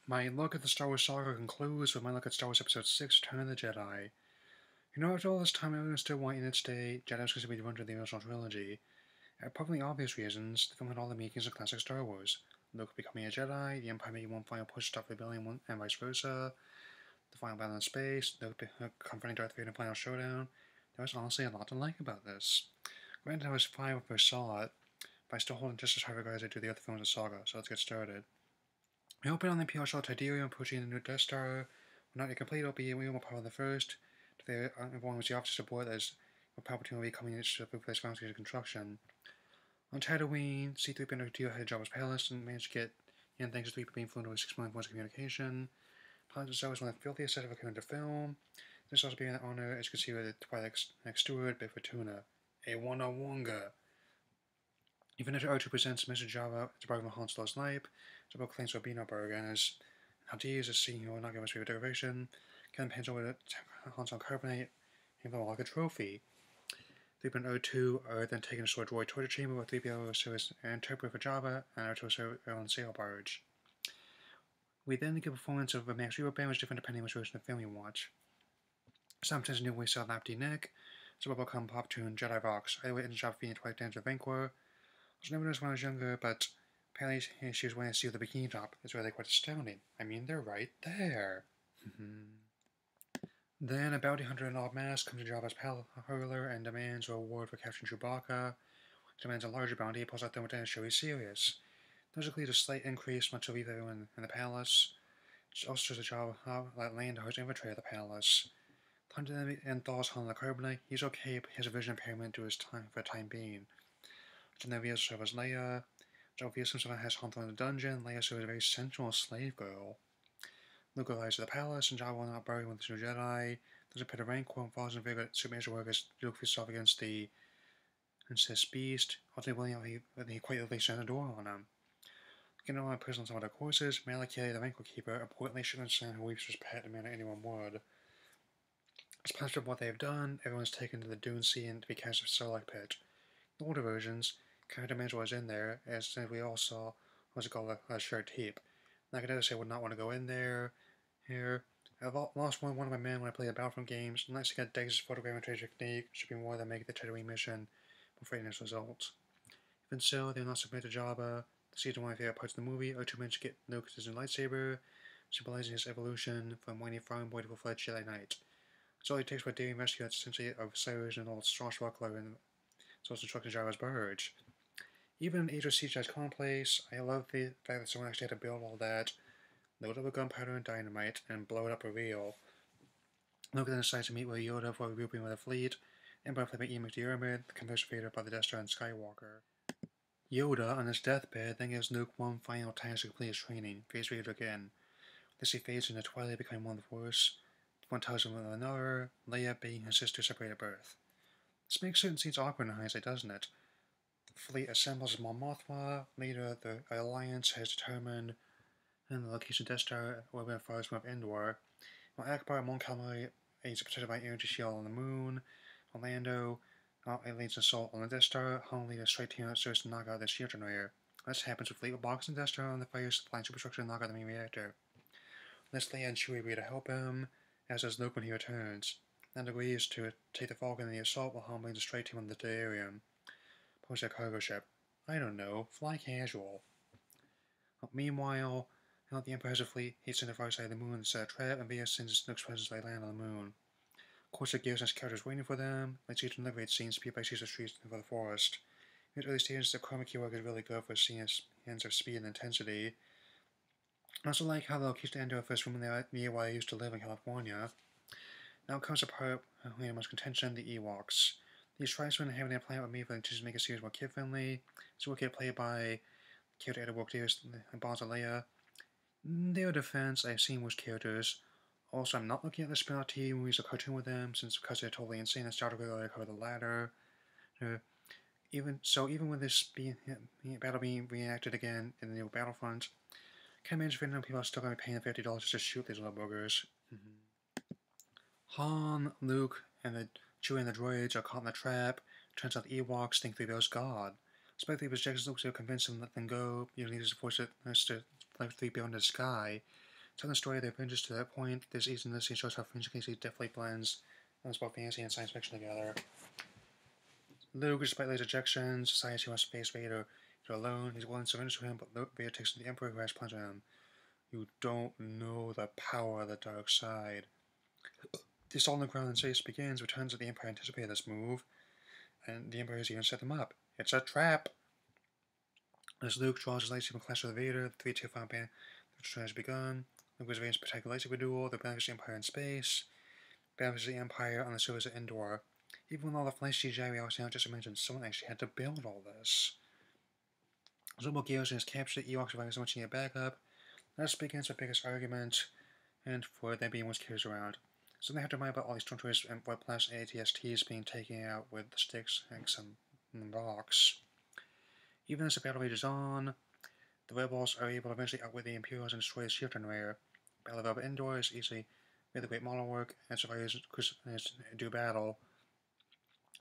My look at the Star Wars saga concludes with my look at Star Wars Episode 6, Return of the Jedi. After all this time, everyone still wanting to stay Jedi was going to be the run of the original trilogy. For probably obvious reasons, the film had all the makings of classic Star Wars. Luke becoming a Jedi, the Empire making one final push to stop rebellion, and vice versa, the final battle in space, Luke confronting Darth Vader in the final showdown. There was honestly a lot to like about this. Granted, I was 5 when I first saw it, but I still hold it just as high regard as I do the other films of the saga, so let's get started. We open on the Imperial shell Tiberium approaching the new Death Star. We're not yet complete, albeit we will power the first. They everyone was the officer support as Palpatine will be coming to replace ground station construction. On Tatooine, C3PO and R2 had Jabba's palace and managed to get in thanks to 3PO being flown over 6 million points of communication. Planet itself was one of the filthiest set of equipment to film. This also being an honor, as you can see with the Twilight next steward, Bib Fortuna, a one-on-wonga. Even after R2 presents Mr. Jabba to bargain with Han Solo's life, Jabba claims to be no bargain as Hades is seeing he will not give us favorite decoration. Ken hands over to Han Solo Carbonate, and will like a trophy. 3PO and R2 are then taken to a droid torture chamber where 3PO serves an interpreter for Jabba and R2 serves on the sail barge. We then get a performance of a Max Rebo band, which is different depending on which version of the film you watch. Sometimes new way sell Lapty Nick, so will come pop tune Jedi Rocks. Either way, ends up being Twilight Dance of Vanquor. I was never noticed when I was younger, but apparently she was wearing a suit with a bikini top. It's really quite astounding. I mean, they're right there. Then a bounty hunter in all mask comes to Jabba's parlor and demands a reward for capturing Chewbacca. He demands a larger bounty, pulls out the to show he's serious. There's a slight increase, much to leave everyone in the palace. It also shows the job that Lando has infiltrated the palace. Hunter then thaws Han the Carbonite. He's okay, but he has a vision impairment for the time being. Genevieve serves as Leia. Jabba himself has Han thrown in the dungeon. Leia serves a very sensual slave girl. Luke arrives at the palace, and Jabba will not bargain with the new Jedi. There's a pit of Rancor and falls in favor of super major work as Luke faces off against the Incest Beast. Ultimately, he quite literally shuts the door on him. Getting on personal some of their courses, Malachia, the Rancor Keeper, importantly should understand who weeps his pet the manner anyone would. As part of what they have done, everyone is taken to the Dune Sea and to be cast in a Sarlacc pit. In older versions, Character Manager was in there, as we all saw, was called a shared heap. Nakadosa would not want to go in there. Here, I've lost one of my men when I play the Battlefront games. Nice to get Dex' photogrammetry technique should be more than make the Tatooine mission before its results. Even so, they will not submit to Jabba. The season one of my favorite parts of the movie are to mention get Luke's new lightsaber, symbolizing his evolution from whiny farm boy to full-fledged Jedi Knight. It's all it takes for a daring rescue that's essentially of Cyrus and old swashbuckler and so it's instructing Jabba's barge. Even in Age of Siege as commonplace, I love the fact that someone actually had to build all that, load up with gunpowder and dynamite, and blow it up for real. Luke then decides to meet with Yoda for regrouping with the fleet, and by played by Ian McDiarmid, the conversion fader by the Death Star and Skywalker. Yoda, on his deathbed, then gives Luke one final task to complete his training, face Vader again. This he fades into Twilight, becoming one of the Force. One tells him with another, Leia being his sister separated at birth. This makes certain scenes awkward in hindsight, doesn't it? The fleet assembles as Mon Mothma, leader of the Alliance, has determined and the location of Death Star will be a forest of Endor. While Akbar and Mon Calamari aids protected by energy shield on the moon, Orlando leads an assault on the Death Star, Han leads a strike team that serves to knock out the shield generator. This happens with Fleet box and Death Star on the fire supplying superstructure to knock out the main reactor. Leslie and Chewie agree to help him, as does Luke when he returns. Lando agrees to take the Falcon in the assault while Han leads a strike team on the Delirium. Post a cargo ship. I don't know, fly casual. Meanwhile, the Empire has a fleet, he's in the far side of the moon to set a trap, and Vader sends Luke's presence they land on the moon. Corsair Gears and his characters waiting for them, let's see to liberate scenes speed by Caesar streets for the forest. In its early stages, the chroma key work is really good for seeing its hands of speed and intensity. I also like how the location ended up first room near where I used to live in California. Now comes the part where much contention, the Ewoks. These tribesmen having their plan with me for to make a series more kid-friendly. So we'll get played by character Edward Workdavis and Bonds and Leia. In their defense, I've seen worse characters. Also, I'm not looking at the spin-off TV movies or cartoon with them, because they're totally insane and Star Trek already covered the latter. Even with this battle being reenacted again in the new Battlefront, can't imagine if people are still going to be paying $50 just to shoot these little boogers. Han, Luke, and Chewie and the droids are caught in the trap. Turns out the Ewoks think 3PO's God. Despite 3PO's objections, Luke will convince them to let them go. You need to force it to let 3PO into the sky. Telling the story of their adventures to that point, this season shows how Fringe Casey definitely blends both fantasy and science fiction together. Luke, despite later ejections, decides he wants to face Vader alone. He's willing to surrender to him, but Vader takes the Emperor who has plunged him. You don't know the power of the dark side. The assault on the ground in space begins, which turns out the Empire anticipated this move, and the Emperor has even set them up. It's a trap! As Luke draws his lightsaber clash with Vader, the 3-2 final band has begun. Luke was ready to protect the lightsaber duel, the benefits the Empire in space, benefits the Empire on the surface of Endor. Even with all the flash CGI we always just mentioned, someone actually had to build all this. Zobel Garrison has captured the Ewoks providing so much needed backup. This begins the biggest argument, and for there being one's carries around. So they have to mind about all these stormtroopers and Blood Plus ATSTs being taken out with sticks and some rocks. Even as the battle rages on, the rebels are able to eventually outwit the Imperials and destroy the shield generator. Battle of Endor is easily made the great model work, and survivors do battle.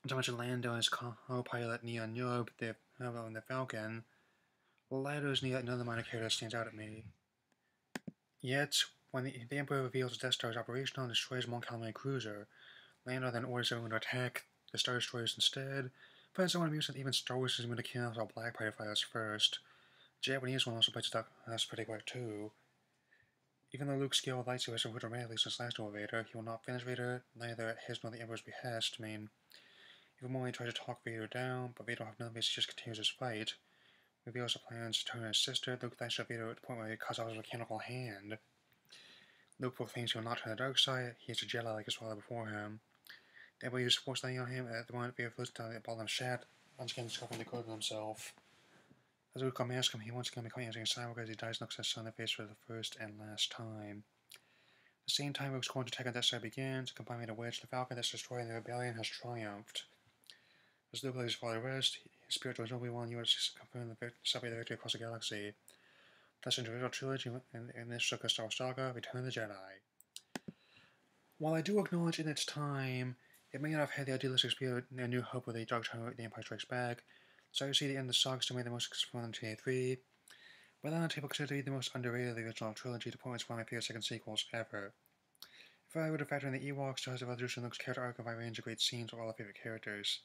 Not to mention Lando and his co-pilot Neon Yob, the Falcon. The latter is another minor character that stands out at me. Yet, when the Emperor reveals the Death Star is operational and destroys Mon Calamari cruiser, Lando then orders everyone to attack the Star Destroyers instead. But it's somewhat amusing that even Star Wars is going to kill all Black Pirate fighters first. The Japanese one also plays that's pretty quick too. Even though Luke's skill with lightsabers has improved dramatically since last duel with Vader, he will not finish Vader, neither at his nor the Emperor's behest. Even more he tries to talk Vader down, but Vader will have none of this, he just continues his fight. Reveals the plans to turn his sister. Luke thanks Vader at the point where he cuts off his mechanical hand. Luke proclaims he will not turn the dark side. He is a Jedi like his father before him. The Emperor uses force landing on him, and at the moment Vader floats down the bottom shat, once again discovering the code of himself. As Luke asks him, he once again becomes answering Skywalker as he dies and looks at his son in the face for the first and last time. At the same time Luke's going to attack on Death Star begins, combining the Wedge, the Falcon that's destroying the rebellion has triumphed. As Luke lays his father rest, his spirit joins Obi-Wan, U.S. confirming celebrate the victory across the galaxy. Thus, in the original trilogy and this Ahsoka Star Wars saga, Return of the Jedi. While I do acknowledge in its time, it may not have had the idealistic spirit and New Hope with the Dark Tower, The Empire Strikes Back, so I see the end of the saga still made the most successful in 1983, but on the table considered to be the most underrated of the original trilogy to point it's one of my favorite second sequels ever. If I were to factor in the Ewoks, Stars of Evolution, Luke's character arc, and my range of great scenes are all our favorite characters.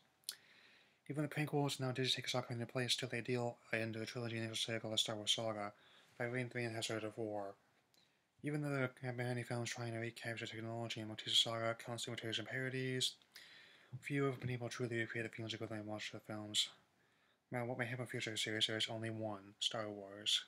Even the prequels, now Disney takes a coming into place, still the ideal end of the trilogy and initial cycle of the Star Wars saga, by rating 3.5 stars of 4. Even though there have been many films trying to recapture technology and Motiva's saga, constant imitators and parodies, few have been able to truly recreate the feelings of when they watch the films. No matter what may happen in the future of the series, there is only one, Star Wars.